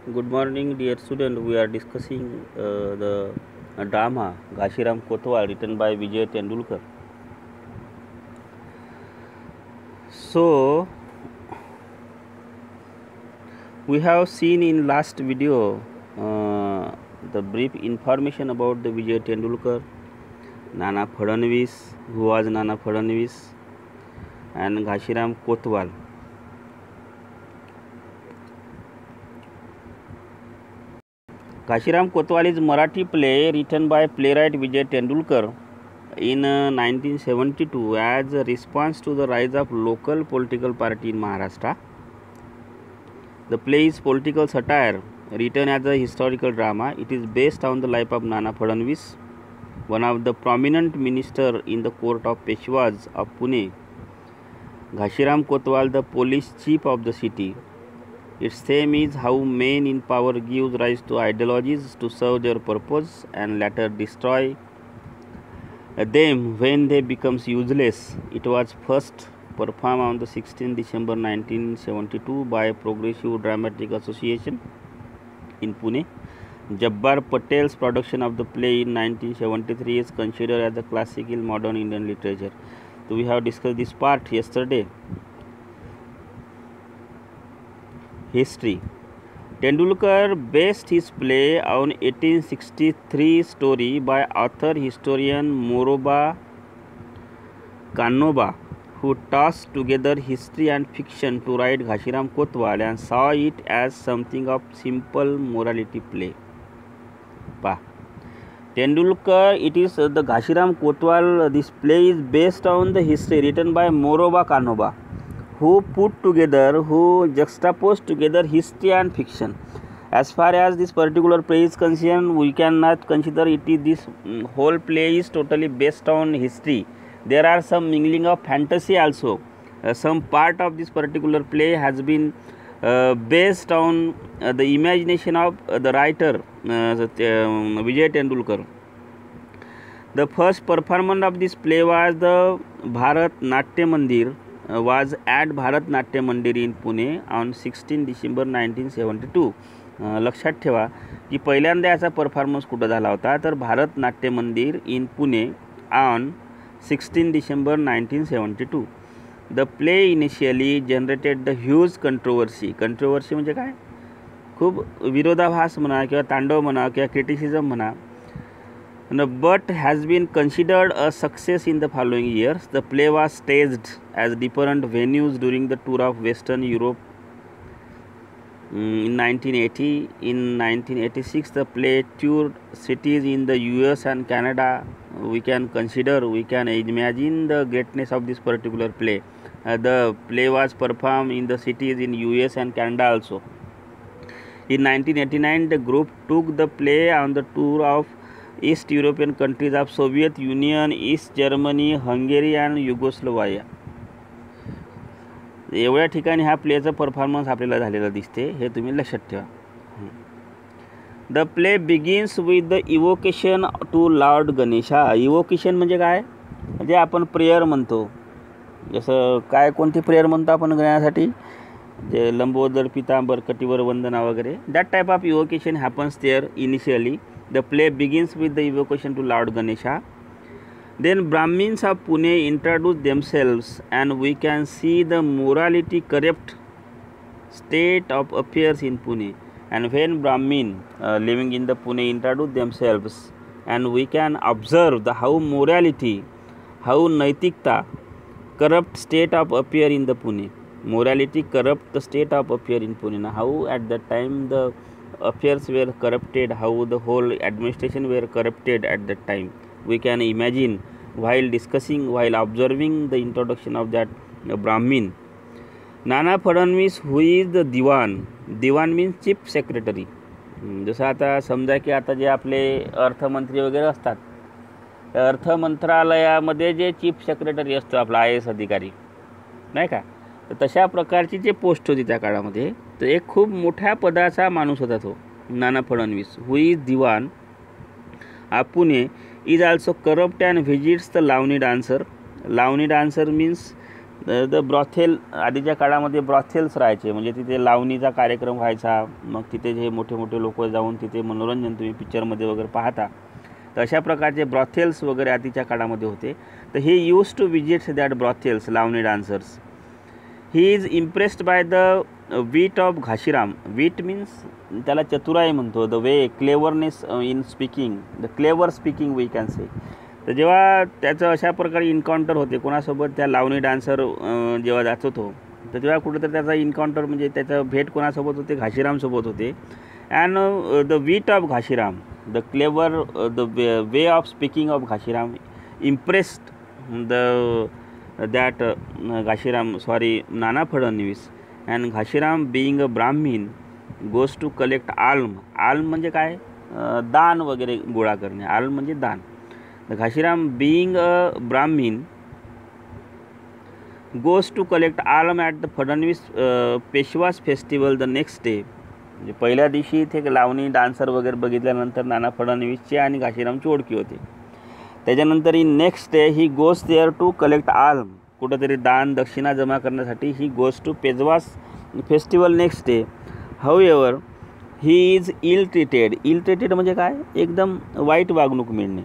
Good morning, dear student. We are discussing the drama Ghanshiram Kotwal written by Vijay Tendulkar. So, we have seen in last video the brief information about the Vijay Tendulkar, Nana Fadnavis, who was Nana Fadnavis, and Ghanshiram Kotwal. Ghanshiram Kotwal is Marathi play written by playwright Vijay Tendulkar in 1972 as a response to the rise of local political party in Maharashtra. The play is political satire written as a historical drama. It is based on the life of Nana Fadnavis, one of the prominent minister in the court of Peshwas of Pune. Ghanshiram Kotwal, the police chief of the city. Its theme is how men in power gives rise to ideologies to serve their purpose and later destroy them when they becomes useless. It was first performed on the 16th December 1972 by Progressive Dramatic Association in Pune. Jabbar Patel's production of the play in 1973 is considered as a classical modern Indian literature. So we have discussed this part yesterday. History. Tendulkar based his play on 1863 story by author historian Moroba Kanoba, who tossed together history and fiction to write Ghanshiram Kotwal and saw it as something of simple morality play. Tendulkar, it is the Ghanshiram Kotwal, this play is based on the history written by Moroba Kanoba, who juxtaposed together history and fiction. As far as this particular play is concerned, we cannot consider it is this whole play is totally based on history. There are some mingling of fantasy also. Some part of this particular play has been based on the imagination of the writer Vijay Tendulkar. The first performance of this play was the Bharat Natya Mandir. Was at Bharat Natya Mandir in Pune on 16 December 1972. लक्षात ठेवा की पहिल्यांदा याचा performance कुठं झाला होता तर भारत नाट्य मंदिर in Pune on 16 December 1972. The play initially generated the huge controversy. Controversy म्हणजे काय, खूप विरोधाभास म्हणा किंवा तांडव म्हणा किंवा क्रिटिसिझम म्हणा. But has been considered a success in the following years. The play was staged as different venues during the tour of Western Europe in 1980. In 1986, the play toured cities in the US and Canada. We can imagine the greatness of this particular play. The play was performed in the cities in US and Canada also. In 1989, the group took the play on the tour of East European countries of Soviet Union, East Germany, Hungary and Yugoslavia. एवढ्या ठिकाणी ह्या प्लेचा performance आपल्याला झालेला दिसते, हे तुम्ही लक्षात ठेवा. The play begins with the invocation to lord Ganesha. Invocation म्हणजे काय, म्हणजे आपण प्रेयर म्हणतो. जसं काय कोणती प्रेयर म्हणतो आपण गण्यासाठी, जे लंबोदर पितांबर कटिवर वंदना वगैरे, that type of invocation happens there initially. The play begins with the evocation to Lord Ganesha. Then Brahmins of Pune introduce themselves and we can see the morality corrupt state of affairs in Pune. And when Brahmin living in the Pune introduce themselves and we can observe the how morality, how naitikta corrupt state of affair in the Pune. Morality corrupt the state of affair in Pune. Now, how at that time the affairs were corrupted, how the whole administration were corrupted at that time. We can imagine while discussing, while observing the introduction of that Brahmin. Nana Fadnavis, who is the Diwan. Diwan means chief secretary. जसं आता समजा की आता जे आपले अर्थमंत्री वगैरे असतात, त्या अर्थ मंत्रालयामध्ये जे चीफ सेक्रेटरी असतो आपला IAS अधिकारी नाही का, तर तशा प्रकारची जे पोस्ट होती त्या काळामध्ये, तर एक खूप मोठ्या पदाचा माणूस होता तो नाना फडणवीस. हु इज दिवान of Pune is also corrupt and visits the lavani dancer. Lavani dancer means the brothel, आधीच्या काळामध्ये ब्रॉथेल्स राहायचे, म्हणजे तिथे लावणीचा कार्यक्रम व्हायचा, मग तिथे जे मोठे मोठे लोक जाऊन तिथे मनोरंजन तुम्ही पिक्चरमध्ये वगैरे पाहता, तर अशा प्रकारचे ब्रॉथेल्स वगैरे आधीच्या काळामध्ये होते. तर he use to visit that brothels, lavani dancers. He is impressed by the wit of Ghashiram. Wit means त्याला चतुराई म्हणतो, the way cleverness in speaking, the clever speaking we can say. तर जेव्हा त्याचं अशा प्रकारे इन्काउंटर होते कोणासोबत, त्या लावणी डान्सर जेव्हा जात होतो, तर तेव्हा कुठंतरी त्याचा इन्काउंटर म्हणजे त्याचं भेट कोणासोबत होते, घाशीरामसोबत होते. And the wit of Ghashiram, the clever, the way of speaking of Ghashiram impressed that Ghashiram, Nana Fadnavis. And Ghashiram being a Brahmin goes to collect alms. Alms म्हणजे काय, दान वगैरे गोळा करणे, आल्म म्हणजे दान. The Ghashiram, being a Brahmin, goes to collect alms at the Fadnavis Peshwas festival the next day. म्हणजे पहिल्या दिवशी इथे लावणी डान्सर वगैरे बघितल्यानंतर नाना फडणवीसची आणि घाशीरामची ओळखी होते. त्याच्यानंतर he next day he goes there to collect alm, कुठंतरी दान दक्षिणा जमा करण्यासाठी he goes to Peshwa's festival next day. However he is ill treated. Ill treated म्हणजे काय, एकदम वाईट वागणूक मिळणे.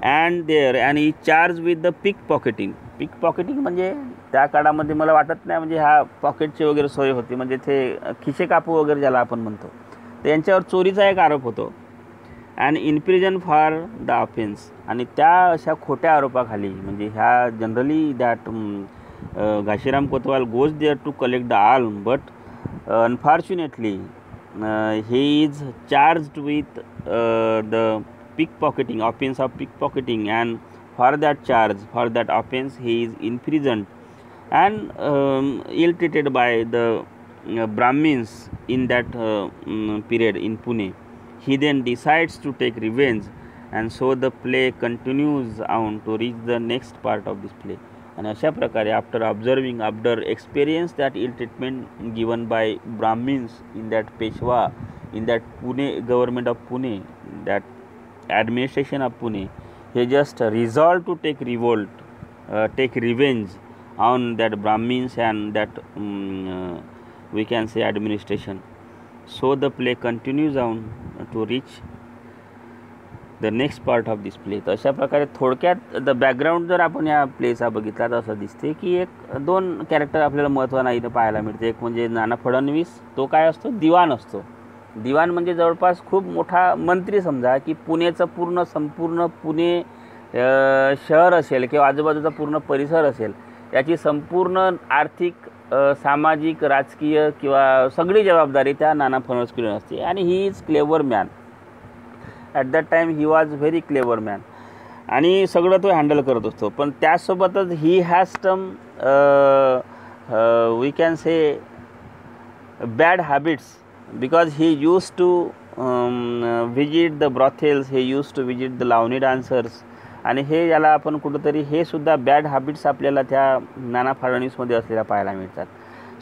And he charge with the pickpocketing. Pickpocketing म्हणजे त्या काळामध्ये मला वाटत नाही म्हणजे ह्या पॉकेटची वगैरे सोय होती, म्हणजे ते खिसे कापू वगैरे ज्याला आपण म्हणतो, तर यांच्यावर चोरीचा एक आरोप होतो. And in prison for the offence. आणि त्या अशा खोट्या आरोपाखाली, म्हणजे ह्या generally that Ghashiram Kotwal goes there to collect the alms, but unfortunately he is charged with the pickpocketing, offense of pickpocketing, and for that charge, for that offense, he is imprisoned and ill-treated by the Brahmins in that period in Pune. He then decides to take revenge, and so the play continues on to reach the next part of this play. आणि अशा प्रकारे after experience that ill treatment given by Brahmins in that Peshwa, in that Pune government of Pune, that administration of Pune, he just resolve to take revenge on that Brahmins and that we can say administration. So the play continues on to reach the next part of this play. तर अशा प्रकारे थोडक्यात the background जर आपण या प्लेचा बघितला तर असं दिसते की एक दोन कॅरेक्टर आपल्याला महत्त्वानं इथं पाहायला मिळते. एक म्हणजे नाना फडणवीस, तो काय असतो, दिवाण असतो. दिवाण म्हणजे जवळपास खूप मोठा मंत्री समजा, की पुणेचं संपूर्ण पुणे शहर असेल किंवा आजूबाजूचा पूर्ण परिसर असेल, याची संपूर्ण आर्थिक, सामाजिक, राजकीय किंवा सगळी जबाबदारी त्या नाना फडणवीसकडे असते. आणि he is clever man. At that time he was very clever man, आणि सगळं तो हँडल करत असतो. पण त्यासोबतच he has some we can say bad habits, because he use to visit the brothels, he use to visit the Lavani dancers. आणि हे याला आपण कुठंतरी हे सुद्धा बॅड हॅबिट्स आपल्याला त्या नाना फडणवीसमध्ये असलेल्या पाहायला मिळतात.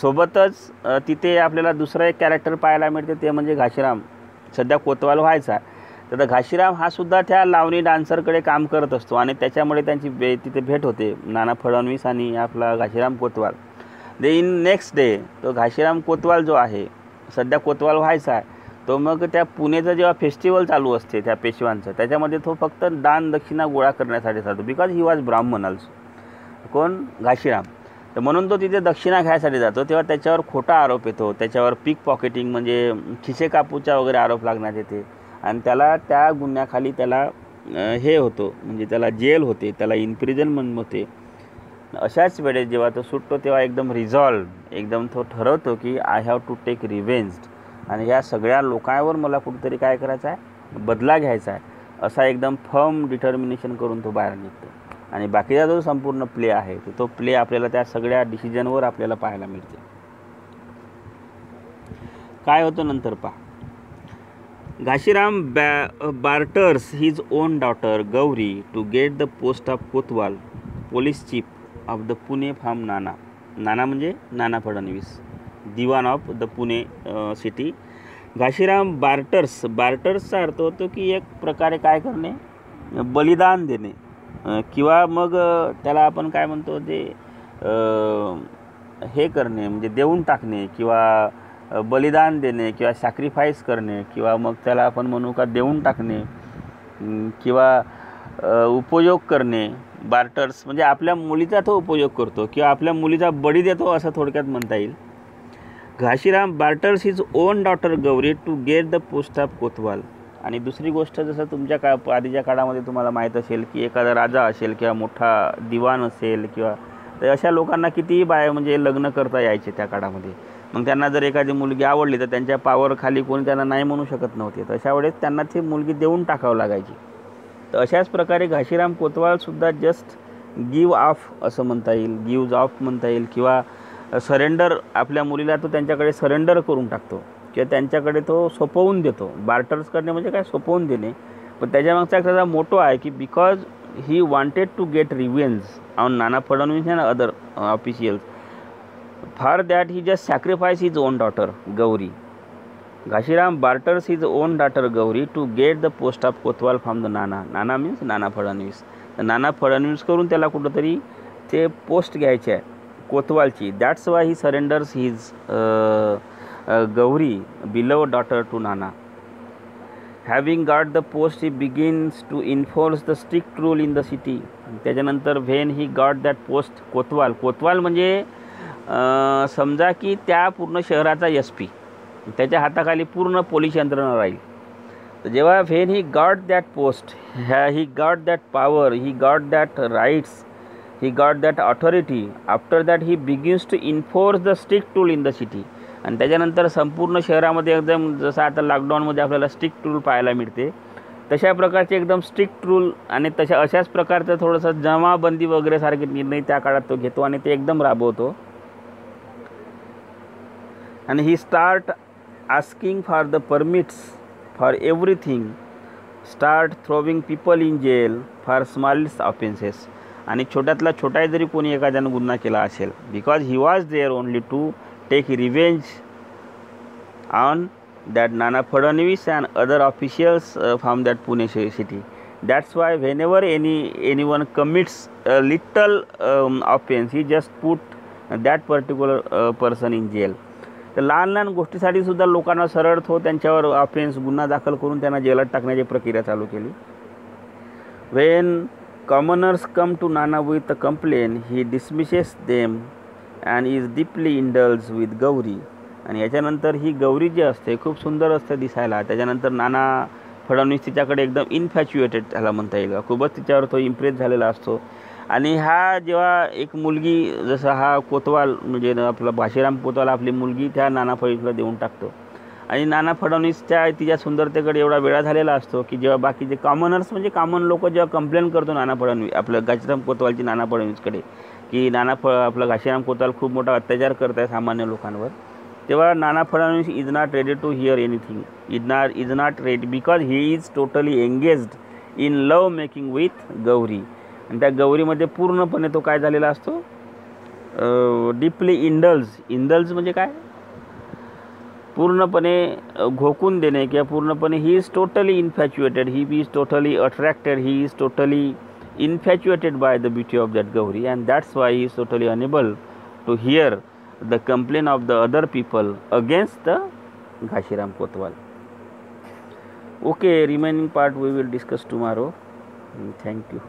सोबतच तिथे आपल्याला दुसरं एक कॅरेक्टर पाहायला मिळते, ते म्हणजे घाशीराम. सध्या कोतवाल व्हायचा, तर घाशीराम हा सुद्धा त्या लावणी डान्सरकडे काम करत असतो, आणि त्याच्यामुळे त्यांची तिथे भेट होते, नाना फडणवीस आणि आपला Ghashiram Kotwal. In next day तो घाशीराम कोतवाल जो आहे, सध्या कोतवाल व्हायचा आहे, तो मग त्या पुणेचं जेव्हा फेस्टिवल चालू असते त्या पेशव्यांचं, त्याच्यामध्ये तो फक्त दान दक्षिणा गोळा करण्यासाठी जातो, बिकॉज ही वॉज ब्राह्मण ऑल्सो. कोण, घाशीराम. तर म्हणून तो तिथे दक्षिणा घ्यायसाठी जातो. तेव्हा त्याच्यावर खोटा आरोप येतो, त्याच्यावर पिक पॉकेटिंग म्हणजे खिसे कापूचा वगैरे आरोप लागण्यात येते, आणि त्याला त्या गुन्ह्याखाली त्याला हे होतो, म्हणजे त्याला जेल होते, त्याला इम्प्रिजनमेंट होते. अशाच वेळेस जेव्हा तो सुटतो तेव्हा एकदम तो ठरवतो की I have to take revenge, आणि ह्या सगळ्या लोकांवर मला कुठेतरी काय करायचं आहे, बदला घ्यायचा आहे, असा एकदम फर्म डिटर्मिनेशन करून तो बाहेर निघतो. आणि बाकीचा जो संपूर्ण प्ले आहे तो प्ले आपल्याला त्या सगळ्या डिसिजनवर आपल्याला पाहायला मिळते. काय होतं नंतर पहा. Ghashiram barters his own daughter Gauri to get the post of Kotwal, police chief of the Pune from Nana. Nana म्हणजे Nana Fadnavis, Diwan of the Pune city. Ghashiram बार्टर्सचा अर्थ होतो की एक प्रकारे काय करणे, बलिदान देणे, किंवा मग त्याला आपण काय म्हणतो ते हे करणे म्हणजे देऊन टाकणे किंवा बलिदान देणे किंवा सॅक्रिफाईस करणे किंवा मग त्याला आपण म्हणू का देऊन टाकणे किंवा उपयोग करणे. बार्टर्स म्हणजे आपल्या मुलीचा तो उपयोग करतो किंवा आपल्या मुलीचा बळी देतो असं थोडक्यात म्हणता येईल. Ghashiram barters his own daughter Gauri to get the post of kotwal. आणि दुसरी गोष्ट, जसं तुमच्या आधीच्या काळामध्ये तुम्हाला माहीत असेल की एखादा राजा असेल किंवा मोठा दिवाण असेल किंवा तर अशा लोकांना कितीही म्हणजे लग्न करता यायचे त्या काळामध्ये. मग त्यांना जर एखादी मुलगी आवडली तर त्यांच्या पावरखाली कोणी त्यांना नाही म्हणू शकत नव्हते. तर अशा वेळेस त्यांना ती मुलगी देऊन टाकावं लागायची. तर अशाच प्रकारे घाशीराम कोतवालसुद्धा जस्ट गिव्ह ऑफ असं म्हणता येईल, गिव्ज ऑफ म्हणता येईल किंवा सरेंडर, आपल्या मुलीला तो त्यांच्याकडे सरेंडर करून टाकतो किंवा त्यांच्याकडे तो सोपवून देतो. बार्टर्स करणे म्हणजे काय, सोपवून देणे. पण त्याच्यामागचा एक त्याचा मोटो आहे की because he wanted to get revenge on Nana Fadnavis and other officials, for that he just sacrifice his own daughter Gauri. Ghashiram barters his own daughter Gauri to get the post of kotwal from the Nana means Nana Fadnavis. Nana Fadnavis करून त्याला कुठंतरी ते post घ्यायचे आहे कोतवालची. That's why he surrenders his Gauri beloved daughter to Nana. Having got the post he begins to enforce the strict rule in the city. त्याच्यानंतर when he got that post kotwal म्हणजे समजा की त्या पूर्ण शहराचा SP, त्याच्या हाताखाली पूर्ण पोलीस यंत्रणा राहील. तर जेव्हा when he got that post, he got that power, he got that rights, he got that authority, after that he begins to enforce the strict rule in the city. आणि त्याच्यानंतर संपूर्ण शहरामध्ये एकदम जसं आता लॉकडाऊनमध्ये आपल्याला स्ट्रिक्ट रूल पाहायला मिळते तशा प्रकारचे एकदम स्ट्रिक्ट रूल आणि अशाच प्रकारचं थोडंसं जमाबंदी वगैरे सारखे निर्णय त्या काळात तो घेतो आणि ते एकदम राबवतो. आणि he start asking for the permits for everything, start throwing people in jail for smallest offences. आणि छोट्यातला छोटा जरी कोणी एखाद्यानं गुन्हा केला असेल, because he was there only to take revenge on that Nana Fadnavis and other officials from that Pune city. That's why whenever anyone commits a little offence he just put that particular person in jail. तर लहान गोष्टीसाठी सुद्धा लोकांना सरळ त्यांच्यावर offence गुन्हा दाखल करून त्यांना जेलात टाकण्याची प्रक्रिया चालू केली. When commoners come to Nana with a complain, he dismisses them and is deeply indulge with Gauri. आणि याच्यानंतर ही गौरी जी असते खूप सुंदर असते दिसायला. त्याच्यानंतर नाना फडणवीस तिच्याकडे एकदम इन्फॅच्युएटेड त्याला म्हणता येईल, खूपच तिच्यावर तो इम्प्रेस झालेला असतो. आणि हा जेव्हा एक मुलगी, जसं हा कोतवाल म्हणजे आपला घाशीराम कोतवाल आपली मुलगी त्या नाना फडणवीसला देऊन टाकतो. आणि नाना फडणवीसच्या तिच्या सुंदरतेकडे एवढा वेळा झालेला असतो की जेव्हा बाकीचे कॉमनर्स म्हणजे कॉमन लोक जेव्हा कंप्लेंट करतो नाना फडणवीस आपलं घाशीराम कोतवालची नाना फडणवीसकडे की आपलं घाशीराम कोतवाल खूप मोठा अत्याचार करत आहे सामान्य लोकांवर, तेव्हा Nana Fadnavis is not ready to hear anything, is not ready because he is totally engaged in love making with Gauri. आणि त्या गौरीमध्ये पूर्णपणे तो काय झालेला असतो, डीपली इंडल्ज म्हणजे काय, पूर्णपणे घोकून देणे किंवा पूर्णपणे he is totally infatuated, he is totally attracted, he is totally infatuated by the beauty of that Gauri. And that's why he is totally unable to hear the complaint of the other people against the Ghashiram Kotwal. Okay, remaining part we will discuss tomorrow. Thank you.